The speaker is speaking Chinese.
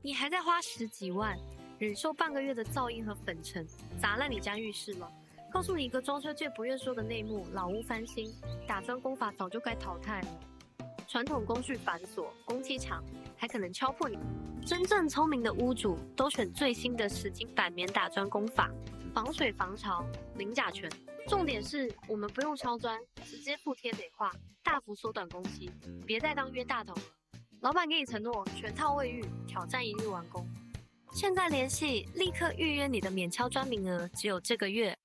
你还在花10几万，忍受半个月的噪音和粉尘，砸烂你家浴室吗？告诉你一个装修界不愿说的内幕：老屋翻新，打砖工法早就该淘汰了。传统工序繁琐，工期长，还可能敲破你。真正聪明的屋主都选最新的10金板棉打砖工法，防水防潮，零甲醛。重点是我们不用敲砖，直接附贴美化，大幅缩短工期。别再当冤大头了。老板给你承诺，全套卫浴，挑战1日完工。现在联系，立刻预约你的免敲砖名额，只有这个月。